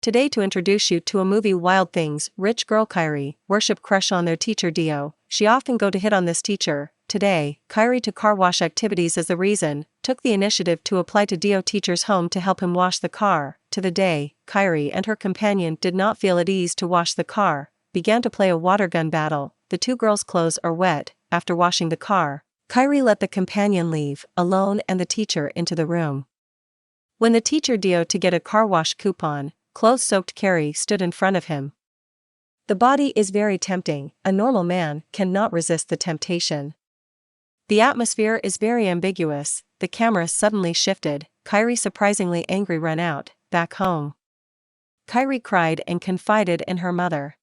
today to introduce you to a movie Wild Things. Rich girl Kyrie, worship crush on their teacher Dio, she often go to hit on this teacher. Today, Kyrie to car wash activities as the reason, took the initiative to apply to Dio teacher's home to help him wash the car. To the day, Kyrie and her companion did not feel at ease to wash the car, began to play a water gun battle. The two girls' clothes are wet. After washing the car, Kyrie let the companion leave, alone and the teacher into the room. When the teacher Dio to get a car wash coupon, clothes-soaked Kyrie stood in front of him. The body is very tempting, a normal man cannot resist the temptation. The atmosphere is very ambiguous, the camera suddenly shifted, Kyrie surprisingly angry ran out, back home. Kyrie cried and confided in her mother,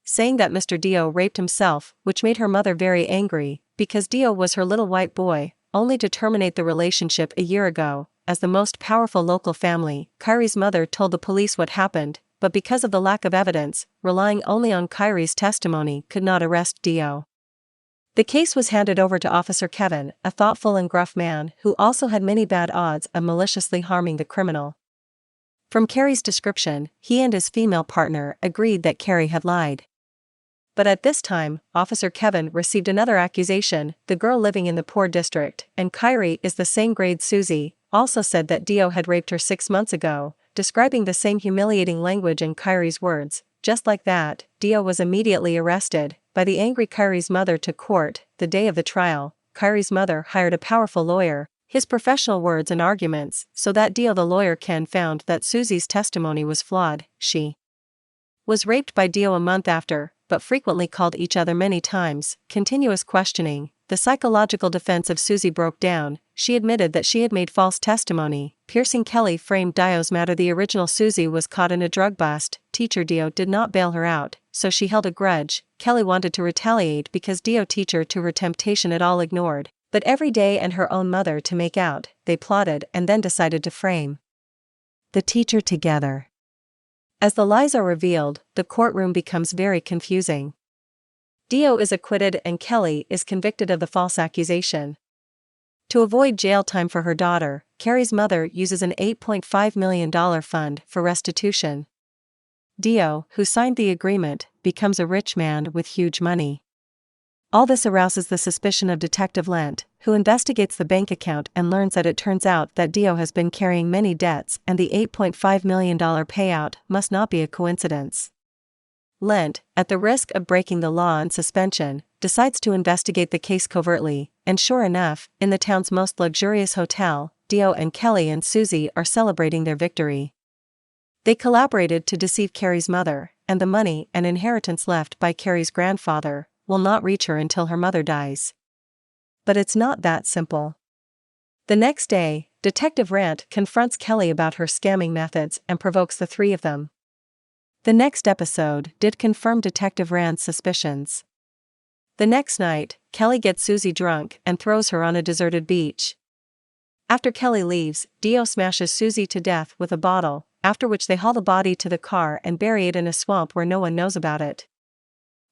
saying that Mr. Dio raped himself, which made her mother very angry, because Dio was her little white boy, only to terminate the relationship a year ago. As the most powerful local family, Kyrie's mother told the police what happened, but because of the lack of evidence, relying only on Kyrie's testimony could not arrest Dio. The case was handed over to Officer Kevin, a thoughtful and gruff man who also had many bad odds of maliciously harming the criminal. From Carrie's description, he and his female partner agreed that Carrie had lied. But at this time, Officer Kevin received another accusation. The girl living in the poor district, and Kyrie is the same grade Susie, also said that Dio had raped her 6 months ago, describing the same humiliating language in Kyrie's words. Just like that, Dio was immediately arrested by the angry Kyrie's mother to court. The day of the trial, Kyrie's mother hired a powerful lawyer, his professional words and arguments, so that Dio the lawyer found that Susie's testimony was flawed. She was raped by Dio a month after, but frequently called each other many times. Continuous questioning, the psychological defense of Susie broke down. She admitted that she had made false testimony. Piercing Kelly framed Dio's matter. The original Susie was caught in a drug bust. Teacher Dio did not bail her out, so she held a grudge. Kelly wanted to retaliate because Dio teacher to her temptation at all ignored, but every day and her own mother to make out. They plotted and then decided to frame the teacher together. As the lies are revealed, the courtroom becomes very confusing. Dio is acquitted and Kelly is convicted of the false accusation. To avoid jail time for her daughter, Carrie's mother uses an $8.5 million fund for restitution. Dio, who signed the agreement, becomes a rich man with huge money. All this arouses the suspicion of Detective Lent, who investigates the bank account and learns that it turns out that Dio has been carrying many debts and the $8.5 million payout must not be a coincidence. Lent, at the risk of breaking the law on suspension, decides to investigate the case covertly, and sure enough, in the town's most luxurious hotel, Dio and Kelly and Susie are celebrating their victory. They collaborated to deceive Carrie's mother, and the money and inheritance left by Carrie's grandfather will not reach her until her mother dies. But it's not that simple. The next day, Detective Rant confronts Kelly about her scamming methods and provokes the three of them. The next episode did confirm Detective Rant's suspicions. The next night, Kelly gets Susie drunk and throws her on a deserted beach. After Kelly leaves, Dio smashes Susie to death with a bottle, after which they haul the body to the car and bury it in a swamp where no one knows about it.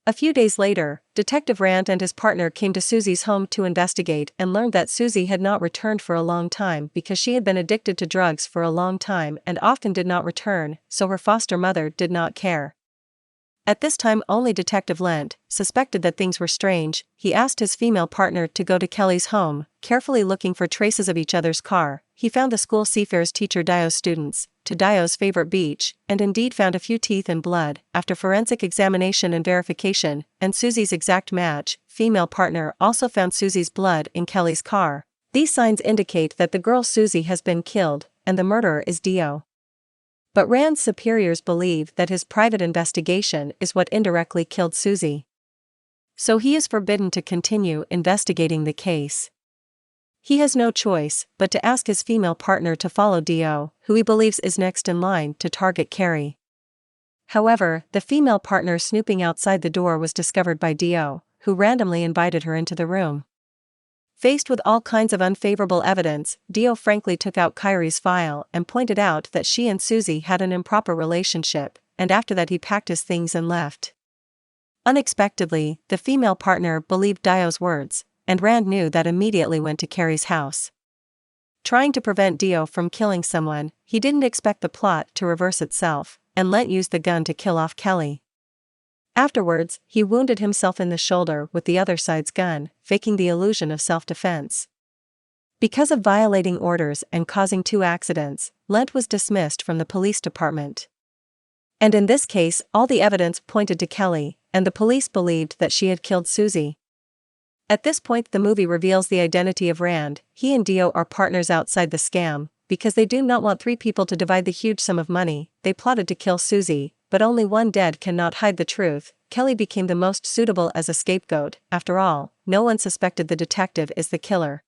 A few days later, Detective Rant and his partner came to Susie's home to investigate and learned that Susie had not returned for a long time because she had been addicted to drugs for a long time and often did not return, so her foster mother did not care. At this time only Detective Lent suspected that things were strange. He asked his female partner to go to Kelly's home, carefully looking for traces of each other's car. He found the school seafarers teacher Dio's students, to Dio's favorite beach, and indeed found a few teeth and blood. After forensic examination and verification, and Susie's exact match, female partner also found Susie's blood in Kelly's car. These signs indicate that the girl Susie has been killed, and the murderer is Dio. But Rand's superiors believe that his private investigation is what indirectly killed Susie. So he is forbidden to continue investigating the case. He has no choice but to ask his female partner to follow Dio, who he believes is next in line to target Carrie. However, the female partner snooping outside the door was discovered by Dio, who randomly invited her into the room. Faced with all kinds of unfavorable evidence, Dio frankly took out Kyrie's file and pointed out that she and Susie had an improper relationship, and after that he packed his things and left. Unexpectedly, the female partner believed Dio's words, and Rand knew that immediately went to Carrie's house. Trying to prevent Dio from killing someone, he didn't expect the plot to reverse itself, and Lent used the gun to kill off Kelly. Afterwards, he wounded himself in the shoulder with the other side's gun, faking the illusion of self-defense. Because of violating orders and causing 2 accidents, Lent was dismissed from the police department. And in this case, all the evidence pointed to Kelly, and the police believed that she had killed Susie. At this point, the movie reveals the identity of Rand. He and Dio are partners outside the scam. Because they do not want 3 people to divide the huge sum of money, they plotted to kill Susie, but only one dead cannot hide the truth. Kelly became the most suitable as a scapegoat. After all, no one suspected the detective is the killer.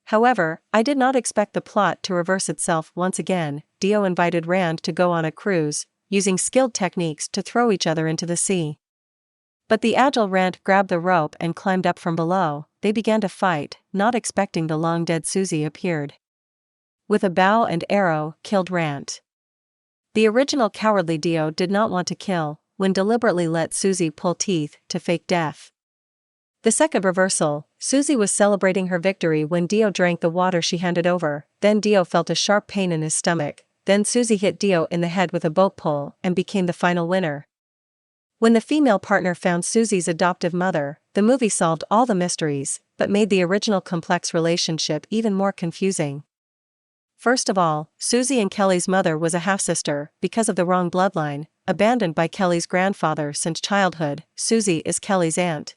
However, I did not expect the plot to reverse itself once again. Dio invited Rand to go on a cruise, using skilled techniques to throw each other into the sea. But the agile Rand grabbed the rope and climbed up from below. They began to fight, not expecting the long-dead Susie appeared. With a bow and arrow, killed Rand. The original cowardly Dio did not want to kill, when deliberately let Susie pull teeth to fake death. The second reversal, Susie was celebrating her victory when Dio drank the water she handed over. Then Dio felt a sharp pain in his stomach. Then Susie hit Dio in the head with a boat pole and became the final winner. When the female partner found Susie's adoptive mother, the movie solved all the mysteries, but made the original complex relationship even more confusing. First of all, Susie and Kelly's mother was a half-sister. Because of the wrong bloodline, abandoned by Kelly's grandfather since childhood, Susie is Kelly's aunt.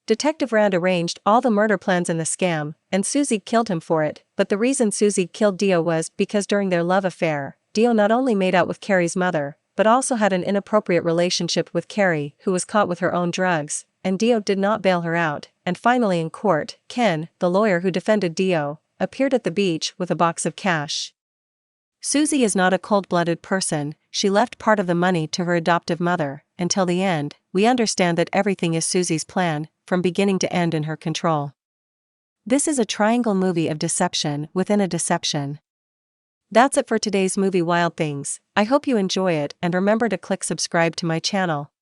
Detective Rand arranged all the murder plans in the scam, and Susie killed him for it, but the reason Susie killed Dio was because during their love affair, Dio not only made out with Carrie's mother, but also had an inappropriate relationship with Carrie, who was caught with her own drugs, and Dio did not bail her out. And finally in court, Ken, the lawyer who defended Dio, appeared at the beach with a box of cash. Susie is not a cold-blooded person. She left part of the money to her adoptive mother. Until the end, we understand that everything is Susie's plan, from beginning to end in her control. This is a triangle movie of deception within a deception. That's it for today's movie Wild Things. I hope you enjoy it and remember to click subscribe to my channel.